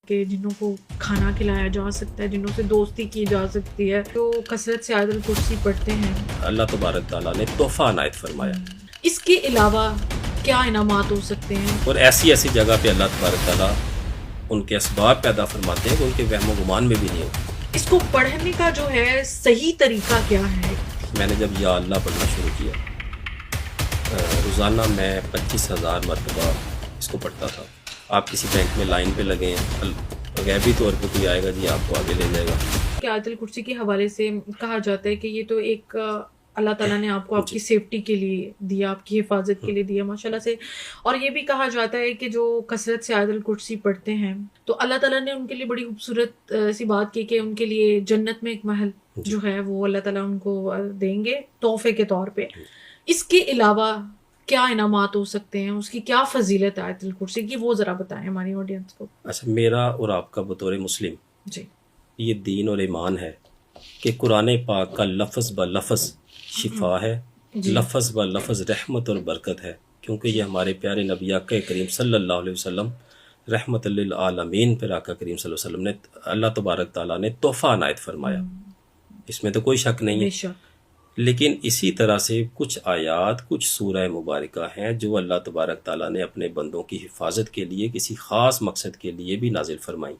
کہ جنوں کو کھانا کھلایا جا سکتا ہے، جنوں سے دوستی کی جا سکتی ہے، تو کثرت سے آیت الکرسی پڑھتے ہیں۔ اللہ تبارک تعالیٰ نے تحفہ عنایت فرمایا، اس کے علاوہ کیا انعامات ہو سکتے ہیں؟ اور ایسی ایسی جگہ پہ اللہ تبارک تعالیٰ ان کے اسباب پیدا فرماتے ہیں کہ ان کے وہم و گمان میں بھی نہیں ہوتے۔ اس کو پڑھنے کا جو ہے صحیح طریقہ کیا ہے؟ میں نے جب یا اللہ پڑھنا شروع کیا، روزانہ میں 25,000 مرتبہ اس کو پڑھتا تھا۔ آپ کسی بینک میں لائن پہ لگے ہیں، غیبی طور پہ کوئی آئے گا جی آپ کو آگے لے جائے گا۔ کہ آیت الکرسی کے حوالے سے کہا جاتا ہے کہ یہ تو ایک اللہ تعالیٰ نے آپ کو آپ کی سیفٹی کے لیے دیا، آپ کی حفاظت کے لیے دیا ماشاءاللہ سے۔ اور یہ بھی کہا جاتا ہے کہ جو کثرت سے آیت الکرسی پڑھتے ہیں تو اللہ تعالیٰ نے ان کے لیے بڑی خوبصورت سی بات کی کہ ان کے لیے جنت میں ایک محل جو ہے وہ اللہ تعالیٰ ان کو دیں گے تحفے کے طور پہ۔ اس کے علاوہ کیا انعامات ہو سکتے ہیں، اس کی کیا فضیلت ہے آیت الکرسی کی، وہ ذرا بتائیں ہماری آڈینس کو۔ اچھا، میرا اور آپ کا بطور مسلم جی، یہ دین اور ایمان ہے کہ قرآن پاک کا لفظ ب لفظ شفا ہے، لفظ ب لفظ رحمت اور برکت ہے، کیونکہ یہ ہمارے پیارے نبی آقا کریم صلی اللہ علیہ وسلم رحمت للعالمین پر آقا کریم صلی اللہ علیہ وسلم نے اللہ تبارک تعالیٰ نے تحفہ عنایت فرمایا، اس میں تو کوئی شک نہیں ہے۔ لیکن اسی طرح سے کچھ آیات، کچھ سورہ مبارکہ ہیں جو اللہ تبارک تعالیٰ نے اپنے بندوں کی حفاظت کے لیے کسی خاص مقصد کے لیے بھی نازل فرمائی۔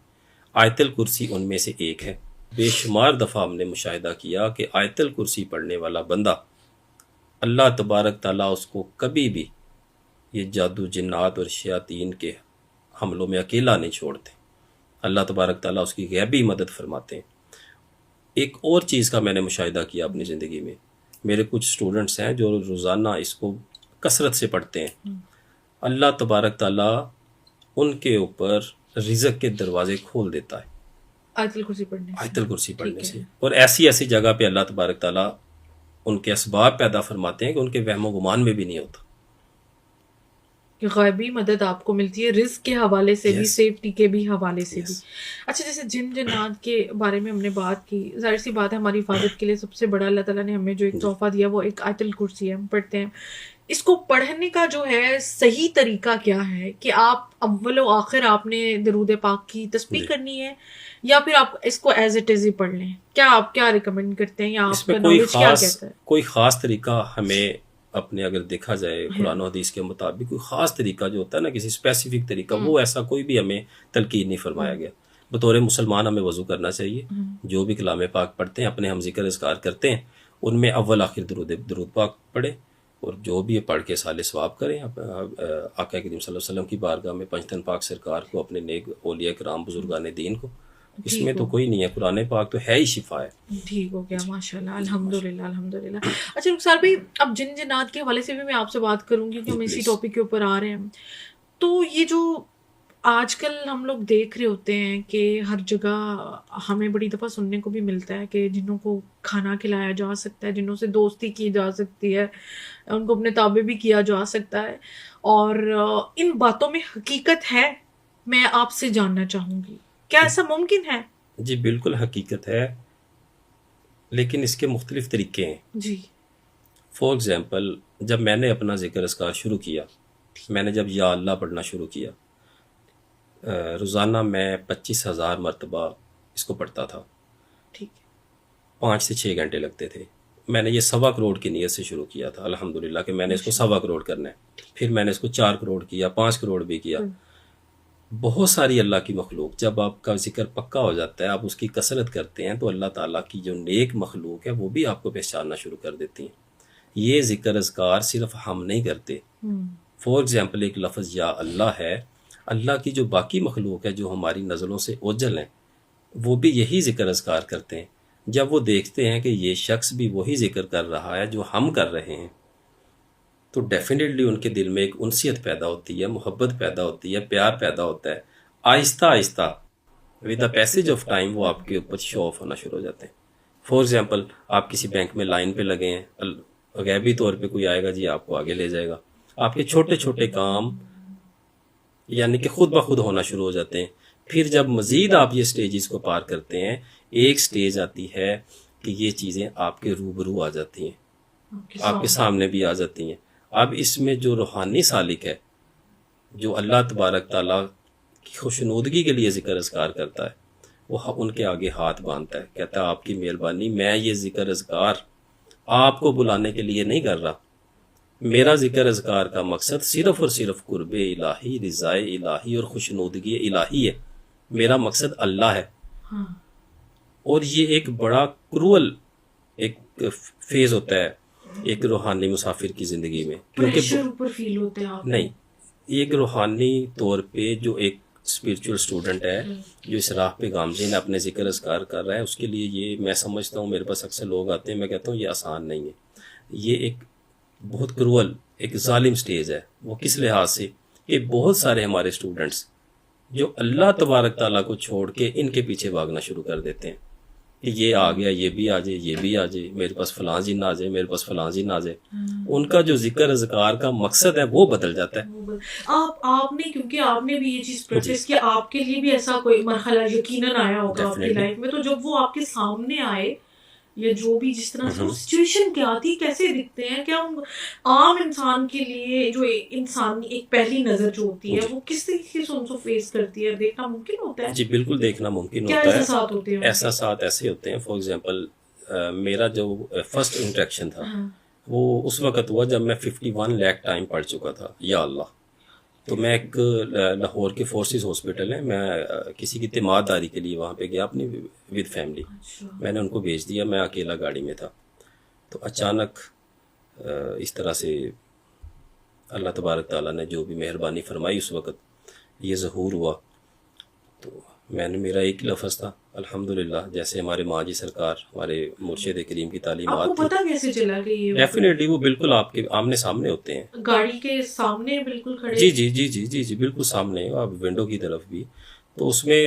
آیت الکرسی ان میں سے ایک ہے۔ بے شمار دفعہ ہم نے مشاہدہ کیا کہ آیت الکرسی پڑھنے والا بندہ اللہ تبارک تعالیٰ اس کو کبھی بھی یہ جادو جنات اور شیاطین کے حملوں میں اکیلا نہیں چھوڑتے، اللہ تبارک تعالیٰ اس کی غیبی مدد فرماتے ہیں۔ ایک اور چیز کا میں نے مشاہدہ کیا اپنی زندگی میں، میرے کچھ سٹوڈنٹس ہیں جو روزانہ اس کو کثرت سے پڑھتے ہیں، اللہ تبارک تعالیٰ ان کے اوپر رزق کے دروازے کھول دیتا ہے آیت الکرسی پڑھنے سے، آیت الکرسی پڑھنے سے۔ اور ایسی ایسی جگہ پہ اللہ تبارک تعالیٰ ان کے اسباب پیدا فرماتے ہیں کہ ان کے وہم و گمان میں بھی نہیں ہوتا۔ کہ غیبی مدد آپ کو ملتی ہے رزق کے حوالے سے بھی، سیفٹی کے بھی حوالے سے بھی۔ اچھا، جیسے جن جنات کے بارے میں ہم نے بات کی، ظاہر سی بات ہے ہماری حفاظت کے لیے سب سے بڑا اللہ تعالیٰ نے ہمیں جو ایک تحفہ دیا وہ ایک آیت الکرسی ہے، ہم پڑھتے ہیں۔ اس کو پڑھنے کا جو ہے صحیح طریقہ کیا ہے کہ آپ اول و آخر آپ نے درود پاک کی تسبیح کرنی ہے یا پھر آپ اس کو ایز اٹ از ہی پڑھ لیں؟ کیا آپ کیا ریکمینڈ کرتے ہیں یا آپ کا نالج کیا کہتا ہے؟ کوئی خاص طریقہ ہمیں اپنے اگر دیکھا جائے قرآن و حدیث کے مطابق کوئی خاص طریقہ جو ہوتا ہے نا، کسی اسپیسیفک طریقہ، وہ ایسا کوئی بھی ہمیں تلقین نہیں فرمایا گیا۔ بطور مسلمان ہمیں وضو کرنا چاہیے، جو بھی کلام پاک پڑھتے ہیں، اپنے ہم ذکر اذکار کرتے ہیں، ان میں اول آخر درود پاک پڑھیں، اور جو بھی پڑھ کے صالح ثواب کریں۔ آقا کریم صلی اللہ علیہ وسلم کی بارگاہ میں پنجتن پاک سرکار کو، اپنے نیک اولیاء کرام بزرگان دین کو، اس میں تو کوئی نہیں ہے، قرآن پاک تو ہے ہی شفا ہے۔ ٹھیک ہو گیا، ماشاءاللہ، الحمدللہ الحمدللہ۔ اچھا رخسار بھائی، اب جن جنات کے حوالے سے بھی میں آپ سے بات کروں گی کہ ہم اسی ٹاپک کے اوپر آ رہے ہیں، تو یہ جو آج کل ہم لوگ دیکھ رہے ہوتے ہیں کہ ہر جگہ ہمیں بڑی دفعہ سننے کو بھی ملتا ہے کہ جنوں کو کھانا کھلایا جا سکتا ہے، جنوں سے دوستی کی جا سکتی ہے، ان کو اپنے تابع بھی کیا جا سکتا ہے، اور ان باتوں میں حقیقت ہے؟ میں آپ سے جاننا چاہوں گی، کیا ایسا ممکن ہے؟ جی بالکل حقیقت ہے، لیکن اس کے مختلف طریقے ہیں۔ جی، فار ایگزامپل، جب میں نے اپنا ذکر اذکار شروع کیا، میں نے جب یا اللہ پڑھنا شروع کیا، روزانہ میں 25,000 مرتبہ اس کو پڑھتا تھا، ٹھیک ہے، 5 سے 6 گھنٹے لگتے تھے۔ میں نے یہ 1.25 کروڑ کی نیت سے شروع کیا تھا، الحمدللہ کہ میں نے اس کو 1.25 کروڑ کرنا ہے، پھر میں نے اس کو 4 کروڑ کیا، 5 کروڑ بھی کیا۔ بہت ساری اللہ کی مخلوق، جب آپ کا ذکر پکا ہو جاتا ہے، آپ اس کی کثرت کرتے ہیں، تو اللہ تعالیٰ کی جو نیک مخلوق ہے وہ بھی آپ کو پہچاننا شروع کر دیتی ہیں۔ یہ ذکر اذکار صرف ہم نہیں کرتے۔ فار ایگزامپل، ایک لفظ یا اللہ ہے، اللہ کی جو باقی مخلوق ہے جو ہماری نظروں سے اوجھل ہیں، وہ بھی یہی ذکر اذکار کرتے ہیں۔ جب وہ دیکھتے ہیں کہ یہ شخص بھی وہی ذکر کر رہا ہے جو ہم کر رہے ہیں، تو ڈیفینیٹلی ان کے دل میں ایک انسیت پیدا ہوتی ہے، محبت پیدا ہوتی ہے، پیار پیدا ہوتا ہے۔ آہستہ آہستہ with the passage of time وہ آپ کے اوپر شو آف ہونا شروع ہو جاتے ہیں۔ فار ایگزامپل، آپ کسی بینک میں لائن پہ لگے ہیں، غیبی طور پہ کوئی آئے گا جی آپ کو آگے لے جائے گا، آپ کے چھوٹے چھوٹے کام یعنی کہ خود بخود ہونا شروع ہو جاتے ہیں۔ پھر جب مزید آپ یہ سٹیجز کو پار کرتے ہیں، ایک سٹیج آتی ہے کہ یہ چیزیں آپ کے روبرو آ جاتی ہیں، آپ کے سامنے بھی آ جاتی ہیں۔ اب اس میں جو روحانی سالک ہے، جو اللہ تبارک تعالیٰ کی خوشنودگی کے لیے ذکر اذکار کرتا ہے وہ ان کے آگے ہاتھ باندھتا ہے، کہتا ہے آپ کی مہربانی، میں یہ ذکر اذکار آپ کو بلانے کے لیے نہیں کر رہا، میرا ذکر اذکار کا مقصد صرف اور صرف قرب الہی، رضا الہی اور خوشنودگی الہی ہے، میرا مقصد اللہ ہے۔ ہاں اور یہ ایک بڑا کرول ایک فیز ہوتا ہے ایک روحانی مسافر کی زندگی میں، پریشر اوپر فیل ہوتے ہیں آپ کو؟ نہیں، ایک روحانی طور پہ جو ایک اسپریچول اسٹوڈنٹ ہے جو اس راہ پہ گامزن اپنے ذکر اذکار کر رہا ہے، اس کے لیے یہ میں سمجھتا ہوں، میرے پاس اکثر لوگ آتے ہیں، میں کہتا ہوں یہ آسان نہیں ہے، یہ ایک بہت کرول ایک ظالم سٹیج ہے۔ وہ کس لحاظ سے کہ بہت سارے ہمارے اسٹوڈنٹس جو اللہ تبارک تعالیٰ کو چھوڑ کے ان کے پیچھے بھاگنا شروع کر دیتے ہیں کہ یہ آ گیا، یہ بھی آ جائے، یہ بھی آ جائے، میرے پاس فلاں جن آ جائے، میرے پاس فلاں جن آ جائے، ان کا جو ذکر اذکار کا مقصد ہے وہ بدل جاتا ہے۔ آپ نے، کیونکہ آپ نے بھی یہ چیز پریکٹس کی، آپ کے لیے بھی ایسا کوئی مرحلہ یقیناً آیا ہوگا آپ کی لائف میں، تو جب وہ آپ کے سامنے آئے یا جو بھی جس طرح سے سچویشن کیا تھی، کیسے دکھتے ہیں، کیا عام انسان کے لیے جو انسان ایک پہلی نظر جو ہوتی ہے وہ کس طریقے سے ان کو فیس کرتی ہے، دیکھنا ممکن ہوتا ہے؟ جی بالکل دیکھنا ممکن کیا ہوتا ہے۔ احساسات ہوتے ہیں؟ احساسات ایسے ہوتے ہیں، فار ایگزامپل میرا جو فرسٹ انٹریکشن تھا وہ اس وقت ہوا جب میں 51 لاکھ ٹائم پڑھ چکا تھا، یا اللہ۔ تو میں ایک لاہور کے فورسز ہاسپٹل ہے، میں کسی کی تیمارداری کے لیے وہاں پہ گیا اپنی ود فیملی، میں نے ان کو بھیج دیا، میں اکیلا گاڑی میں تھا، تو اچانک اس طرح سے اللہ تبارک تعالیٰ نے جو بھی مہربانی فرمائی اس وقت یہ ظہور ہوا، تو میں نے، میرا ایک ہی لفظ تھا الحمدللہ، جیسے ہمارے ماں جی سرکار، ہمارے مرشد کریم کی تعلیمات آپ کو پتہ کیسے چلا کہ یہ ڈیفینیٹلی وہ بالکل آپ کے آمنے سامنے ہوتے ہیں، گاڑی کے سامنے بالکل کھڑے؟ جی جی جی جی جی جی بالکل سامنے، آپ ونڈو کی طرف بھی۔ تو اس میں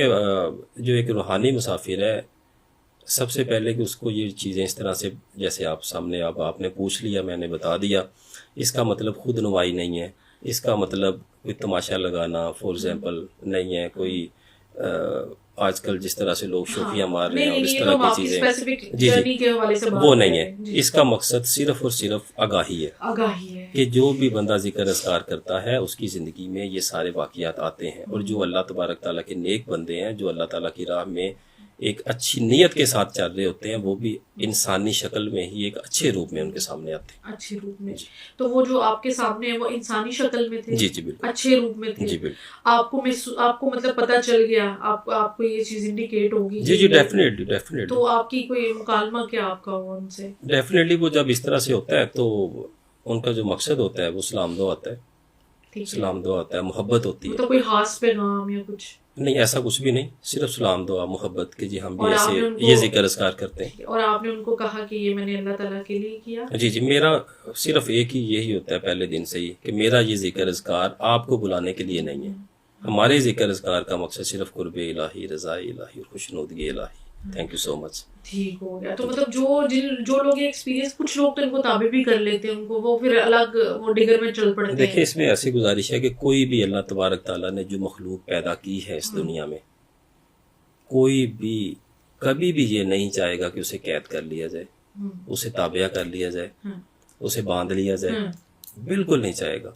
جو ایک روحانی مسافر ہے، سب سے پہلے کہ اس کو یہ چیزیں اس طرح سے جیسے آپ سامنے آپ نے پوچھ لیا، میں نے بتا دیا، اس کا مطلب خود نمائی نہیں ہے، اس کا مطلب کوئی تماشا لگانا فار ایگزامپل نہیں ہے، کوئی آج کل جس طرح سے لوگ شوخیاں مار رہے ہیں اور اس طرح کی چیزیں، جی جی وہ نہیں ہے، اس کا مقصد صرف اور صرف آگاہی ہے، آگاہی ہے کہ جو بھی بندہ ذکر اذکار کرتا ہے اس کی زندگی میں یہ سارے واقعات آتے ہیں، اور جو اللہ تبارک تعالیٰ کے نیک بندے ہیں، جو اللہ تعالیٰ کی راہ میں ایک اچھی نیت کے ساتھ چل رہے ہوتے ہیں، وہ بھی انسانی شکل میں ہی ایک اچھے روپ میں ان کے سامنے آتے ہیں، اچھے روپ میں۔ تو وہ جو آپ کے سامنے ہیں وہ انسانی شکل میں تھے؟ جی جی بالکل، اچھے روپ میں تھے؟ جی بالکل۔ آپ کو مطلب پتہ چل گیا، آپ کو یہ چیز انڈیکیٹ ہوگی؟ جی جی ڈیفینیٹلی ڈیفینیٹلی۔ تو آپ کی کوئی مکالمہ کیا آپ کا ہوا ان سے؟ ڈیفینیٹلی وہ جب اس طرح سے ہوتا ہے تو ان کا جو مقصد ہوتا ہے وہ سلام دعا ہوتا ہے، سلام دعا ہوتا ہے، محبت ہوتی ہے، تو کوئی خاص پیغام یا کچھ نہیں، ایسا کچھ بھی نہیں، صرف سلام دعا، محبت کہ جی ہم بھی ایسے یہ ذکر اذکار کرتے ہیں۔ اور آپ نے ان کو کہا کہ یہ میں نے اللہ تعالیٰ کے لیے کیا؟ جی جی، میرا صرف ایک ہی یہی ہوتا ہے پہلے دن سے ہی کہ میرا یہ ذکر اذکار آپ کو بلانے کے لیے نہیں ہے، ہمارے ذکر اذکار کا مقصد صرف قرب الہی، رضا الہی اور خوشنودگی الہی۔ تھینک یو سو مچ۔ ٹھیک ہو گیا۔ تو مطلب جو لوگ یہ ایکسپیرینس، کچھ لوگ تو ان کو تابع بھی کر لیتے ہیں، ان کو وہ پھر الگ وہ ڈگر میں چل پڑتے ہیں۔ دیکھیں اس میں ایسی گزارش ہے کہ کوئی بھی اللہ تبارک تعالیٰ نے جو مخلوق پیدا کی ہے اس دنیا میں، کوئی بھی کبھی بھی یہ نہیں چاہے گا کہ اسے قید کر لیا جائے، اسے تابع کر لیا جائے، اسے باندھ لیا جائے، بالکل نہیں چاہے گا۔